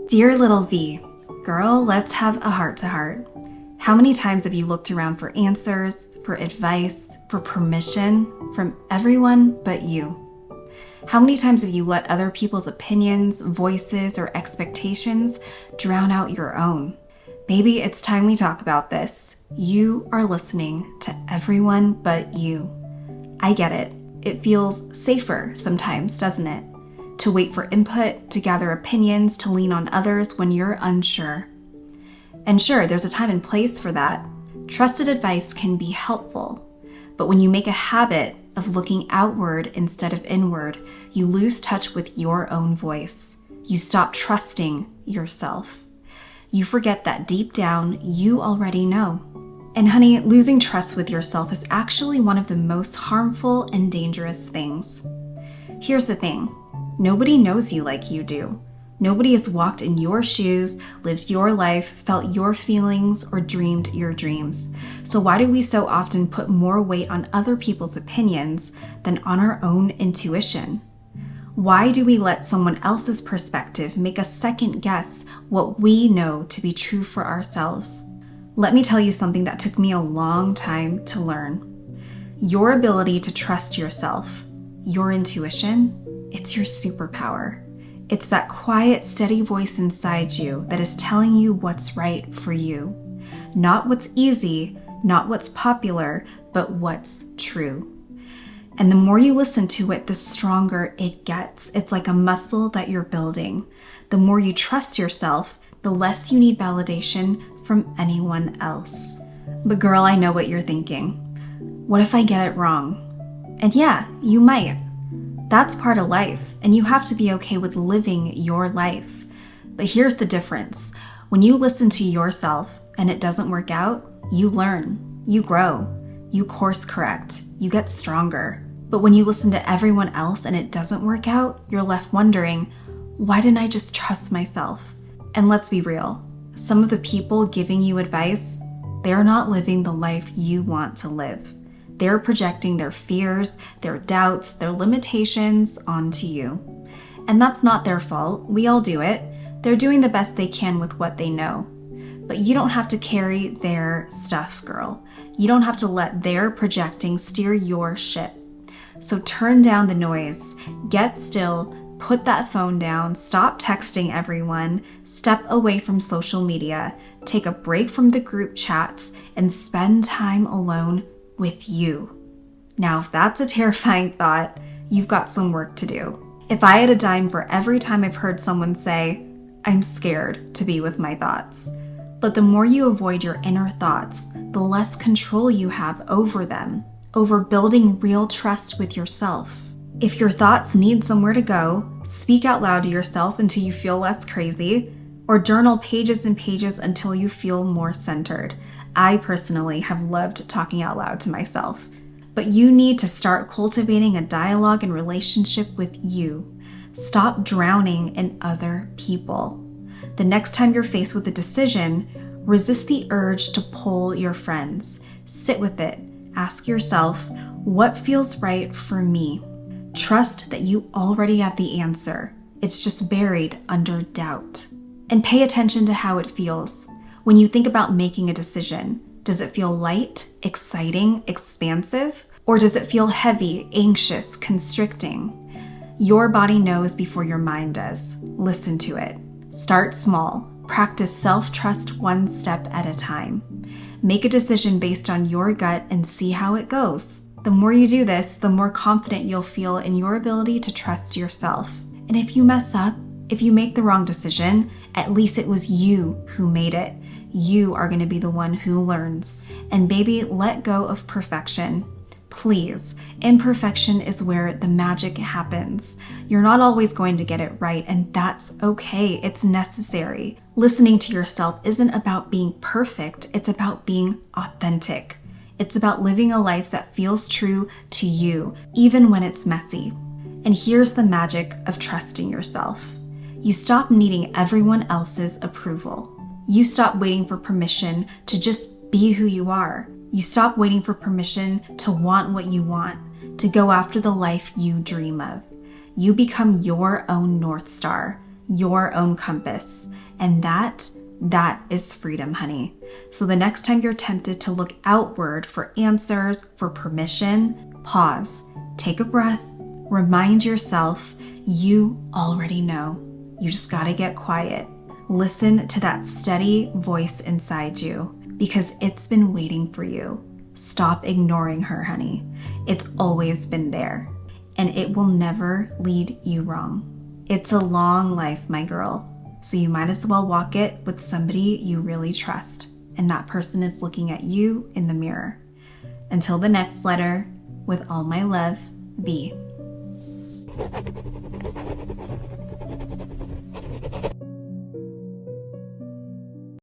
Dear little V, girl, let's have a heart-to-heart. How many times have you looked around for answers, for advice, for permission from everyone but you? How many times have you let other people's opinions, voices, or expectations drown out your own? Baby, it's time we talk about this. You are listening to everyone but you. I get it. It feels safer sometimes, doesn't it? To wait for input, to gather opinions, to lean on others when you're unsure. And sure, there's a time and place for that. Trusted advice can be helpful, but when you make a habit of looking outward instead of inward, you lose touch with your own voice. You stop trusting yourself. You forget that deep down, you already know. And honey, losing trust with yourself is actually one of the most harmful and dangerous things. Here's the thing. Nobody knows you like you do. Nobody has walked in your shoes, lived your life, felt your feelings, or dreamed your dreams. So why do we so often put more weight on other people's opinions than on our own intuition? Why do we let someone else's perspective make us second guess what we know to be true for ourselves? Let me tell you something that took me a long time to learn. Your ability to trust yourself, your intuition, it's your superpower. It's that quiet, steady voice inside you that is telling you what's right for you. Not what's easy, not what's popular, but what's true. And the more you listen to it, the stronger it gets. It's like a muscle that you're building. The more you trust yourself, the less you need validation from anyone else. But girl, I know what you're thinking. What if I get it wrong? And yeah, you might. That's part of life, and you have to be okay with living your life. But here's the difference. When you listen to yourself and it doesn't work out, you learn, you grow, you course correct, you get stronger. But when you listen to everyone else and it doesn't work out, you're left wondering, why didn't I just trust myself? And let's be real, some of the people giving you advice, they're not living the life you want to live. They're projecting their fears, their doubts, their limitations onto you. And that's not their fault. We all do it. They're doing the best they can with what they know. But you don't have to carry their stuff, girl. You don't have to let their projecting steer your ship. So turn down the noise, get still, put that phone down, stop texting everyone, step away from social media, take a break from the group chats, and spend time alone with you. Now, if that's a terrifying thought, you've got some work to do. If I had a dime for every time I've heard someone say, I'm scared to be with my thoughts. But the more you avoid your inner thoughts, the less control you have over them, over building real trust with yourself. If your thoughts need somewhere to go, speak out loud to yourself until you feel less crazy, or journal pages and pages until you feel more centered. I personally have loved talking out loud to myself. But you need to start cultivating a dialogue and relationship with you. Stop drowning in other people. The next time you're faced with a decision, resist the urge to pull your friends. Sit with it. Ask yourself, what feels right for me? Trust that you already have the answer. It's just buried under doubt. And pay attention to how it feels. When you think about making a decision, does it feel light, exciting, expansive? Or does it feel heavy, anxious, constricting? Your body knows before your mind does. Listen to it. Start small. Practice self-trust one step at a time. Make a decision based on your gut and see how it goes. The more you do this, the more confident you'll feel in your ability to trust yourself. And if you mess up, if you make the wrong decision, at least it was you who made it. You are going to be the one who learns. And baby, let go of perfection. Please, imperfection is where the magic happens. You're not always going to get it right, and that's okay. It's necessary. Listening to yourself isn't about being perfect. It's about being authentic. It's about living a life that feels true to you, even when it's messy. And here's the magic of trusting yourself. You stop needing everyone else's approval. You stop waiting for permission to just be who you are. You stop waiting for permission to want what you want. to go after the life you dream of. You become your own North Star, your own compass, and that is freedom, honey. So the next time you're tempted to look outward for answers, for permission, pause, take a breath, remind yourself you already know. You just gotta get quiet. Listen to that steady voice inside you because it's been waiting for you. Stop ignoring her, honey. It's always been there, and it will never lead you wrong. It's a long life, my girl, so you might as well walk it with somebody you really trust, and that person is looking at you in the mirror. Until the next letter, with all my love, V.